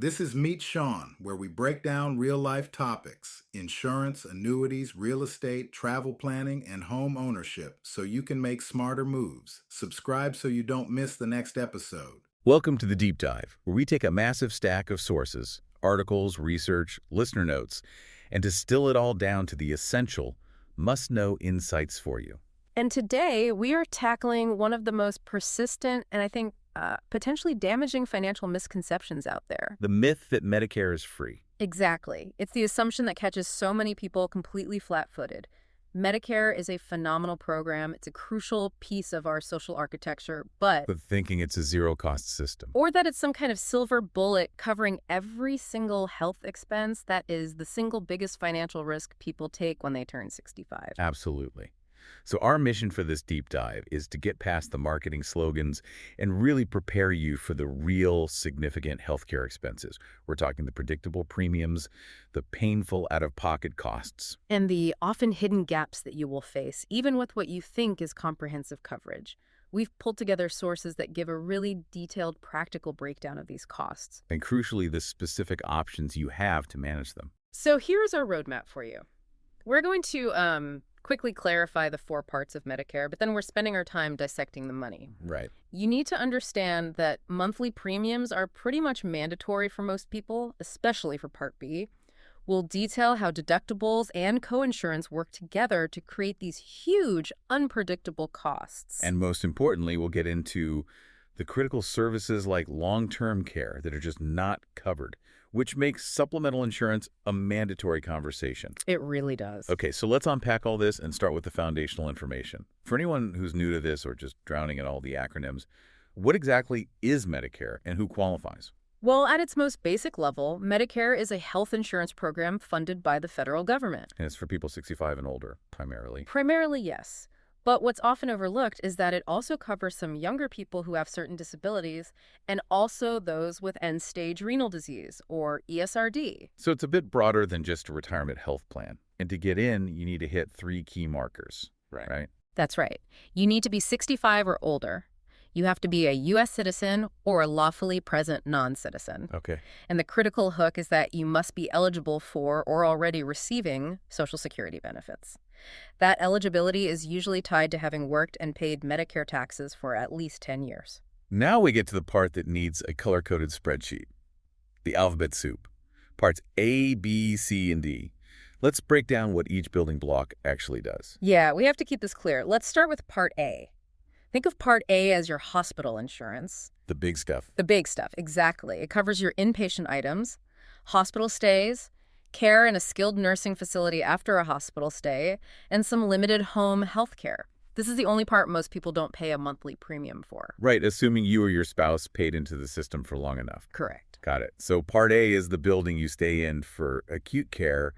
This is MeetSean, where we break down real life topics insurance, annuities, real estate, travel planning, and home ownership so you can make smarter moves. Subscribe so you don't miss the next episode. Welcome to the Deep Dive, where we take a massive stack of sources, articles, research, listener notes, and distill it all down to the essential, must-know insights for you. And today we are tackling one of the most persistent and I think potentially damaging financial misconceptions out there. The myth that Medicare is free. Exactly. It's the assumption that catches so many people completely flat-footed. Medicare is a phenomenal program. It's a crucial piece of our social architecture, but Thinking it's a zero-cost system. or that it's some kind of silver bullet covering every single health expense that is the single biggest financial risk people take when they turn 65. Absolutely. So our mission for this deep dive is to get past the marketing slogans and really prepare you for the real significant healthcare expenses. We're talking the predictable premiums, the painful out-of-pocket costs. And the often hidden gaps that you will face, even with what you think is comprehensive coverage. We've pulled together sources that give a really detailed, practical breakdown of these costs. And crucially, the specific options you have to manage them. So here's our roadmap for you. We're going to quickly clarify the 4 parts of Medicare, but then we're spending our time dissecting the money. Right. You need to understand that monthly premiums are pretty much mandatory for most people, especially for Part B. We'll detail how deductibles and coinsurance work together to create these huge, unpredictable costs. And most importantly, we'll get into the critical services like long-term care that are just not covered, which makes supplemental insurance a mandatory conversation. It really does. Okay, so let's unpack all this and start with the foundational information. For anyone who's new to this or just drowning in all the acronyms, what exactly is Medicare and who qualifies? Well, at its most basic level, Medicare is a health insurance program funded by the federal government. And it's for people 65 and older, primarily. Primarily, yes. But what's often overlooked is that it also covers some younger people who have certain disabilities and also those with end-stage renal disease, or ESRD. So it's a bit broader than just a retirement health plan. And to get in, you need to hit 3 key markers, right? That's right. You need to be 65 or older. You have to be a U.S. citizen or a lawfully present non-citizen. Okay. And the critical hook is that you must be eligible for or already receiving Social Security benefits. That eligibility is usually tied to having worked and paid Medicare taxes for at least 10 years. Now we get to the part that needs a color-coded spreadsheet. The alphabet soup. Parts A, B, C, and D. Let's break down what each building block actually does. Yeah, we have to keep this clear. Let's start with Part A. Think of Part A as your hospital insurance. The big stuff. The big stuff, exactly. It covers your inpatient items, hospital stays, care in a skilled nursing facility after a hospital stay, and some limited home health care. This is the only part most people don't pay a monthly premium for. Right, assuming you or your spouse paid into the system for long enough. Correct. Got it. So Part A is the building you stay in for acute care,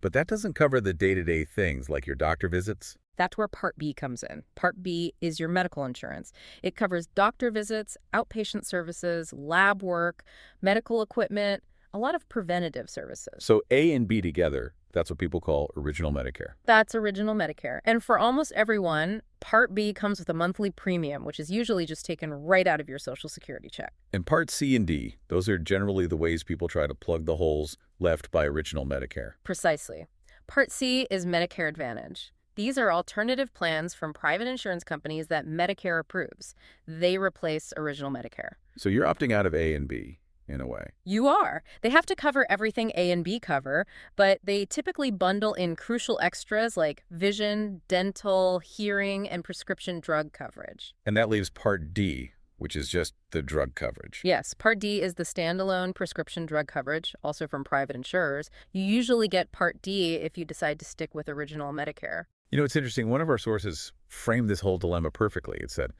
but that doesn't cover the day-to-day things like your doctor visits. That's where Part B comes in. Part B is your medical insurance. It covers doctor visits, outpatient services, lab work, medical equipment, a lot of preventative services. So A and B together, that's what people call original Medicare. That's original Medicare. And for almost everyone, Part B comes with a monthly premium, which is usually just taken right out of your Social Security check. And Part C and D, those are generally the ways people try to plug the holes left by original Medicare. Precisely. Part C is Medicare Advantage. These are alternative plans from private insurance companies that Medicare approves. They replace original Medicare. So you're opting out of A and B, in a way. You are. They have to cover everything A and B cover, but they typically bundle in crucial extras like vision, dental, hearing, and prescription drug coverage. And that leaves Part D, which is just the drug coverage. Yes, Part D is the standalone prescription drug coverage, also from private insurers. You usually get Part D if you decide to stick with original Medicare. You know, it's interesting. One of our sources framed this whole dilemma perfectly. It said,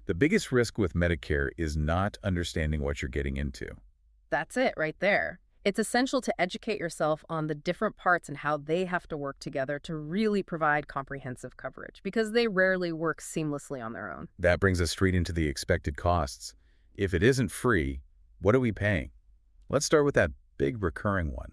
the biggest risk with Medicare is not understanding what you're getting into. That's it right there. It's essential to educate yourself on the different parts and how they have to work together to really provide comprehensive coverage, because they rarely work seamlessly on their own. That brings us straight into the expected costs. If it isn't free, what are we paying? Let's start with that big recurring one,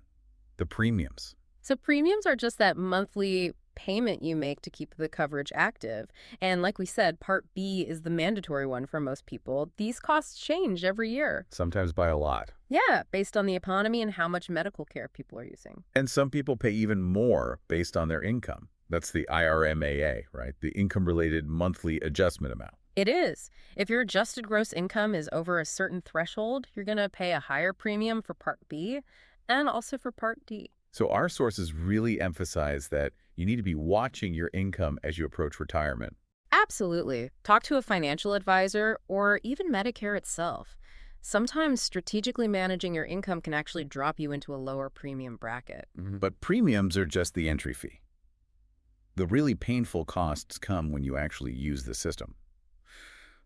the premiums. So premiums are just that monthly payment you make to keep the coverage active. And like we said, Part B is the mandatory one for most people. These costs change every year. Sometimes by a lot. Yeah, based on the economy and how much medical care people are using. And some people pay even more based on their income. That's the IRMAA, right? The income-related monthly adjustment amount. It is. If your adjusted gross income is over a certain threshold, you're going to pay a higher premium for Part B and also for Part D. So our sources really emphasize that you need to be watching your income as you approach retirement. Absolutely. Talk to a financial advisor or even Medicare itself. Sometimes strategically managing your income can actually drop you into a lower premium bracket. But premiums are just the entry fee. The really painful costs come when you actually use the system.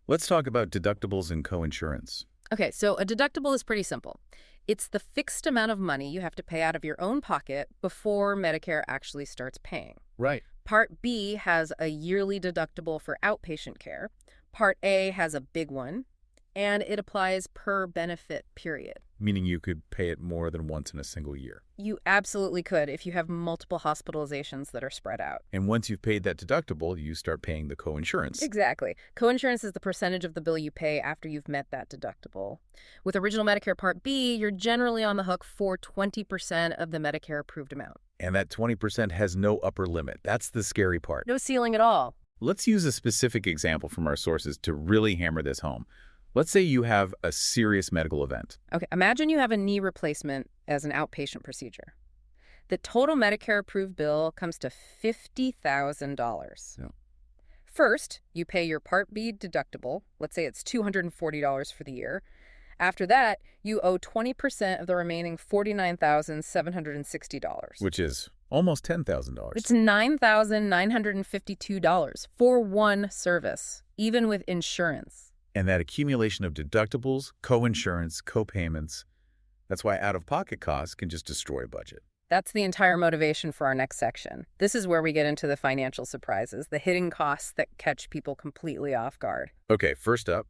Let's talk about deductibles and coinsurance. Okay, so a deductible is pretty simple. It's the fixed amount of money you have to pay out of your own pocket before Medicare actually starts paying. Right. Part B has a yearly deductible for outpatient care. Part A has a big one, and it applies per benefit period. Meaning you could pay it more than once in a single year. You absolutely could if you have multiple hospitalizations that are spread out. And once you've paid that deductible, you start paying the coinsurance. Exactly. Coinsurance is the percentage of the bill you pay after you've met that deductible. With Original Medicare Part B, you're generally on the hook for 20% of the Medicare approved amount. And that 20% has no upper limit. That's the scary part. No ceiling at all. Let's use a specific example from our sources to really hammer this home. Let's say you have a serious medical event. Okay, imagine you have a knee replacement as an outpatient procedure. The total Medicare approved bill comes to $50,000. Yeah. First, you pay your Part B deductible. Let's say it's $240 for the year. After that, you owe 20% of the remaining $49,760. Which is almost $10,000. It's $9,952 for one service, even with insurance. And that accumulation of deductibles, coinsurance, copayments, that's why out-of-pocket costs can just destroy a budget. That's the entire motivation for our next section. This is where we get into the financial surprises, the hidden costs that catch people completely off guard. Okay, first up,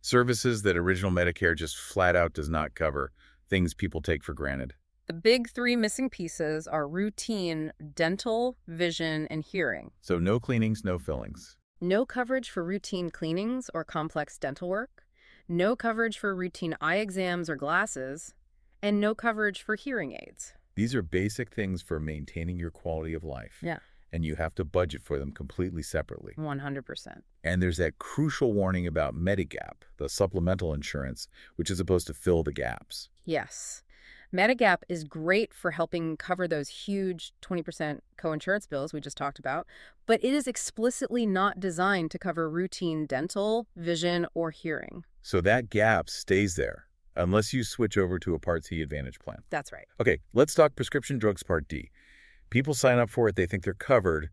services that Original Medicare just flat out does not cover, things people take for granted. The big three missing pieces are routine dental, vision, and hearing. So no cleanings, no fillings. No coverage for routine cleanings or complex dental work, no coverage for routine eye exams or glasses, and no coverage for hearing aids. These are basic things for maintaining your quality of life. Yeah. And you have to budget for them completely separately. 100%. And there's that crucial warning about Medigap, the supplemental insurance, which is supposed to fill the gaps. Yes. Medigap is great for helping cover those huge 20% coinsurance bills we just talked about, but it is explicitly not designed to cover routine dental, vision, or hearing. So that gap stays there, unless you switch over to a Part C Advantage plan. That's right. Okay, let's talk prescription drugs Part D. People sign up for it, they think they're covered,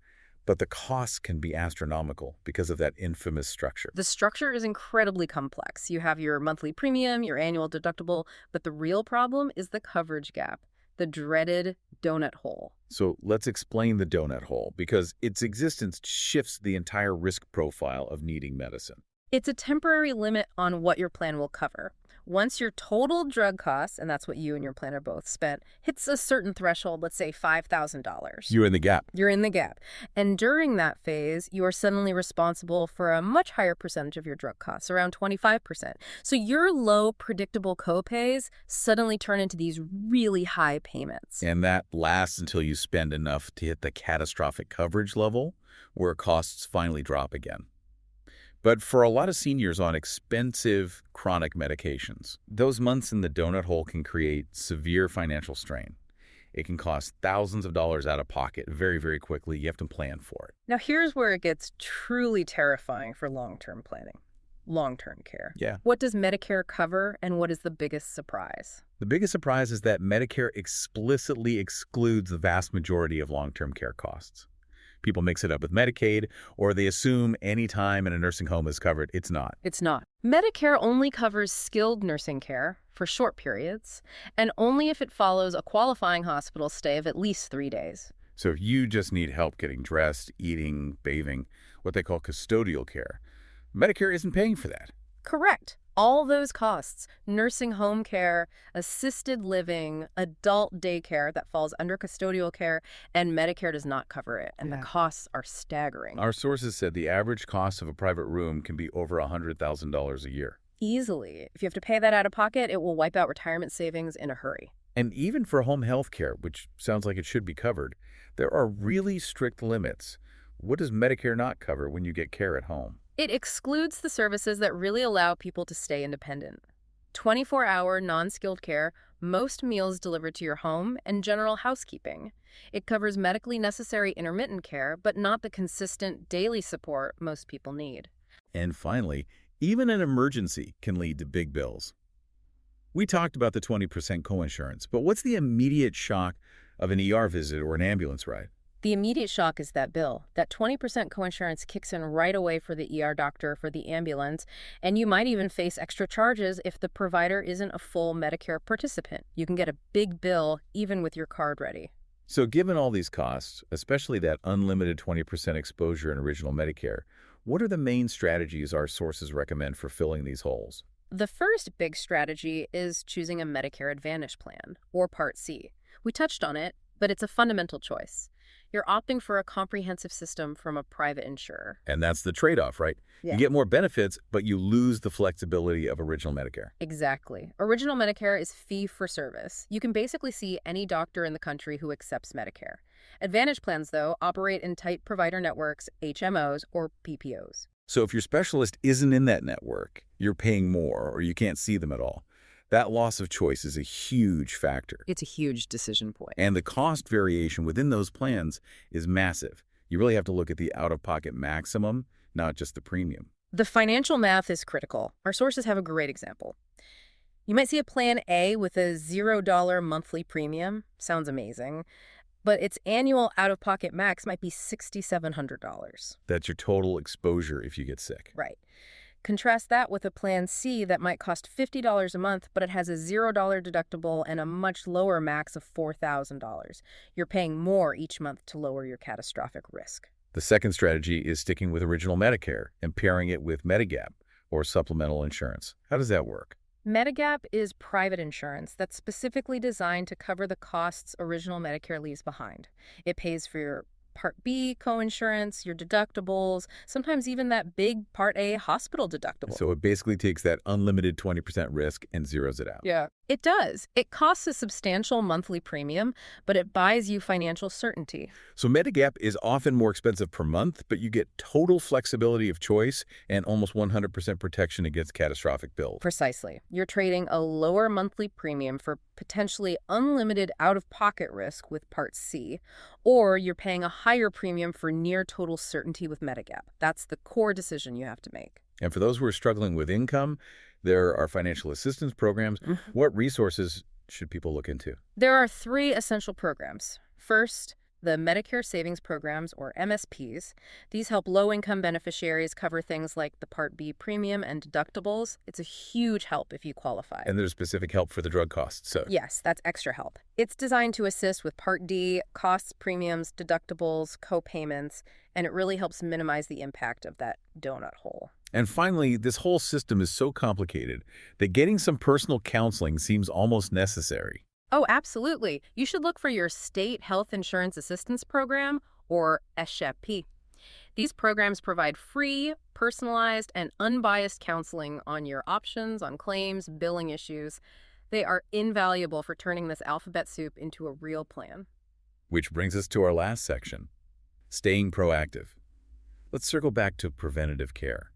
but the costs can be astronomical because of that infamous structure. The structure is incredibly complex. You have your monthly premium, your annual deductible, but the real problem is the coverage gap, the dreaded donut hole. So let's explain the donut hole, because its existence shifts the entire risk profile of needing medicine. It's a temporary limit on what your plan will cover. Once your total drug costs, and that's what you and your planner both spent, hits a certain threshold, let's say $5,000. You're in the gap. You're in the gap. And during that phase, you are suddenly responsible for a much higher percentage of your drug costs, around 25%. So your low, predictable copays suddenly turn into these really high payments. And that lasts until you spend enough to hit the catastrophic coverage level, where costs finally drop again. But for a lot of seniors on expensive chronic medications, those months in the donut hole can create severe financial strain. It can cost thousands of dollars out of pocket very, very quickly. You have to plan for it. Now, here's where it gets truly terrifying for long-term planning, long-term care. Yeah. What does Medicare cover, and what is the biggest surprise? The biggest surprise is that Medicare explicitly excludes the vast majority of long-term care costs. People mix it up with Medicaid, or they assume any time in a nursing home is covered. It's not. It's not. Medicare only covers skilled nursing care for short periods, and only if it follows a qualifying hospital stay of at least 3 days. So if you just need help getting dressed, eating, bathing, what they call custodial care, Medicare isn't paying for that. Correct. All those costs, nursing home care, assisted living, adult daycare that falls under custodial care, and Medicare does not cover it. And the costs are staggering. Our sources said the average cost of a private room can be over $100,000 a year. Easily. If you have to pay that out of pocket, it will wipe out retirement savings in a hurry. And even for home health care, which sounds like it should be covered, there are really strict limits. What does Medicare not cover when you get care at home? It excludes the services that really allow people to stay independent. 24-hour non-skilled care, most meals delivered to your home, and general housekeeping. It covers medically necessary intermittent care, but not the consistent daily support most people need. And finally, even an emergency can lead to big bills. We talked about the 20% coinsurance, but what's the immediate shock of an ER visit or an ambulance ride? The immediate shock is that bill. That 20% coinsurance kicks in right away for the ER doctor, for the ambulance, and you might even face extra charges if the provider isn't a full Medicare participant. You can get a big bill even with your card ready. So given all these costs, especially that unlimited 20% exposure in original Medicare, what are the main strategies our sources recommend for filling these holes? The first big strategy is choosing a Medicare Advantage plan, or Part C. We touched on it, but it's a fundamental choice. You're opting for a comprehensive system from a private insurer. And that's the trade-off, right? Yeah. You get more benefits, but you lose the flexibility of original Medicare. Exactly. Original Medicare is fee-for-service. You can basically see any doctor in the country who accepts Medicare. Advantage plans, though, operate in tight provider networks, HMOs, or PPOs. So if your specialist isn't in that network, you're paying more or you can't see them at all. That loss of choice is a huge factor. It's a huge decision point. And the cost variation within those plans is massive. You really have to look at the out-of-pocket maximum, not just the premium. The financial math is critical. Our sources have a great example. You might see a plan A with a $0 monthly premium. Sounds amazing. But its annual out-of-pocket max might be $6,700. That's your total exposure if you get sick. Right. Contrast that with a plan C that might cost $50 a month, but it has a $0 deductible and a much lower max of $4,000. You're paying more each month to lower your catastrophic risk. The second strategy is sticking with original Medicare and pairing it with Medigap, or supplemental insurance. How does that work? Medigap is private insurance that's specifically designed to cover the costs original Medicare leaves behind. It pays for your Part B coinsurance, your deductibles, sometimes even that big Part A hospital deductible. So it basically takes that unlimited 20% risk and zeroes it out. Yeah. It does. It costs a substantial monthly premium, but it buys you financial certainty. So Medigap is often more expensive per month, but you get total flexibility of choice and almost 100% protection against catastrophic bills. Precisely. You're trading a lower monthly premium for potentially unlimited out-of-pocket risk with Part C, or you're paying a higher premium for near total certainty with Medigap. That's the core decision you have to make. And for those who are struggling with income, there are financial assistance programs. What resources should people look into? There are 3 essential programs. First, the Medicare Savings Programs, or MSPs. These help low-income beneficiaries cover things like the Part B premium and deductibles. It's a huge help if you qualify. And there's specific help for the drug costs. So yes, that's extra help. It's designed to assist with Part D, costs, premiums, deductibles, co-payments, and it really helps minimize the impact of that donut hole. And finally, this whole system is so complicated that getting some personal counseling seems almost necessary. Oh, absolutely. You should look for your State Health Insurance Assistance Program, or SHIP. These programs provide free, personalized, and unbiased counseling on your options, on claims, billing issues. They are invaluable for turning this alphabet soup into a real plan. Which brings us to our last section, staying proactive. Let's circle back to preventative care.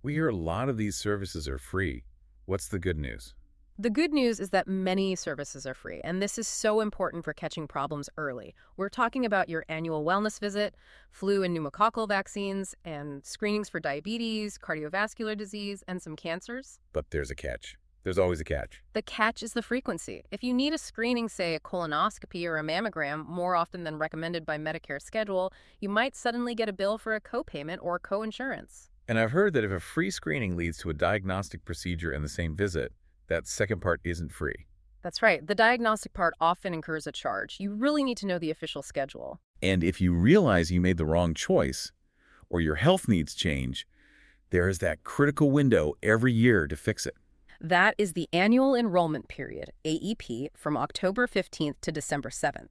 We hear a lot of these services are free. What's the good news? The good news is that many services are free, and this is so important for catching problems early. We're talking about your annual wellness visit, flu and pneumococcal vaccines, and screenings for diabetes, cardiovascular disease, and some cancers. But there's a catch. There's always a catch. The catch is the frequency. If you need a screening, say a colonoscopy or a mammogram, more often than recommended by Medicare schedule, you might suddenly get a bill for a copayment or coinsurance. And I've heard that if a free screening leads to a diagnostic procedure in the same visit, that second part isn't free. That's right. The diagnostic part often incurs a charge. You really need to know the official schedule. And if you realize you made the wrong choice or your health needs change, There is that critical window every year to fix it. That is the annual enrollment period, AEP, from October 15th to December 7th.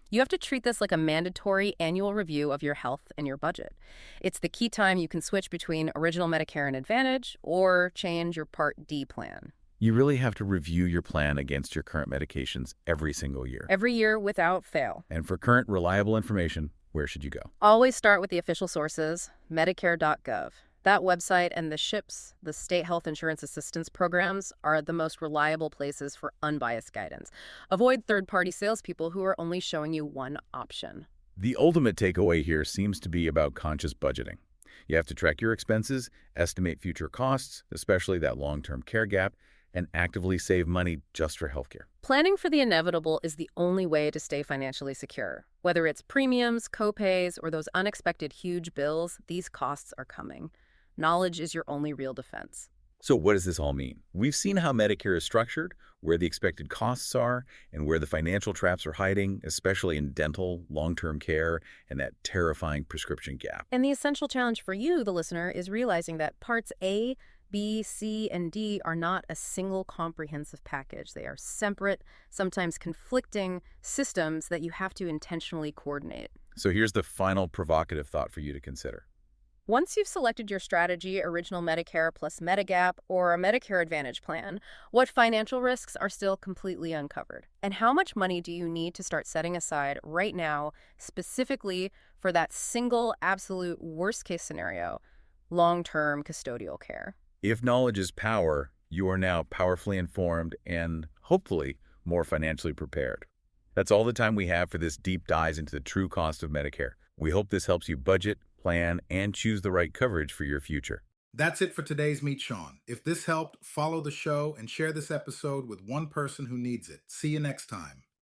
You have to treat this like a mandatory annual review of your health and your budget. It's the key time you can switch between Original Medicare and Advantage or change your Part D plan. You really have to review your plan against your current medications every single year. Every year without fail. And for current, reliable information, where should you go? Always start with the official sources, Medicare.gov. That website and the SHIPs, the State Health Insurance Assistance Programs, are the most reliable places for unbiased guidance. Avoid third-party salespeople who are only showing you one option. The ultimate takeaway here seems to be about conscious budgeting. You have to track your expenses, estimate future costs, especially that long-term care gap, and actively save money just for healthcare. Planning for the inevitable is the only way to stay financially secure. Whether it's premiums, copays, or those unexpected huge bills, these costs are coming. Knowledge is your only real defense. So what does this all mean? We've seen how Medicare is structured, where the expected costs are, and where the financial traps are hiding, especially in dental, long-term care, and that terrifying prescription gap. And the essential challenge for you, the listener, is realizing that parts A, B, C, and D are not a single comprehensive package. They are separate, sometimes conflicting systems that you have to intentionally coordinate. So here's the final provocative thought for you to consider. Once you've selected your strategy, Original Medicare plus Medigap, or a Medicare Advantage plan, what financial risks are still completely uncovered? And how much money do you need to start setting aside right now, specifically for that single, absolute worst-case scenario, long-term custodial care? If knowledge is power, you are now powerfully informed and, hopefully, more financially prepared. That's all the time we have for this deep dive into the true cost of Medicare. We hope this helps you budget, plan, and choose the right coverage for your future. That's it for today's MeetSean. If this helped, follow the show and share this episode with one person who needs it. See you next time.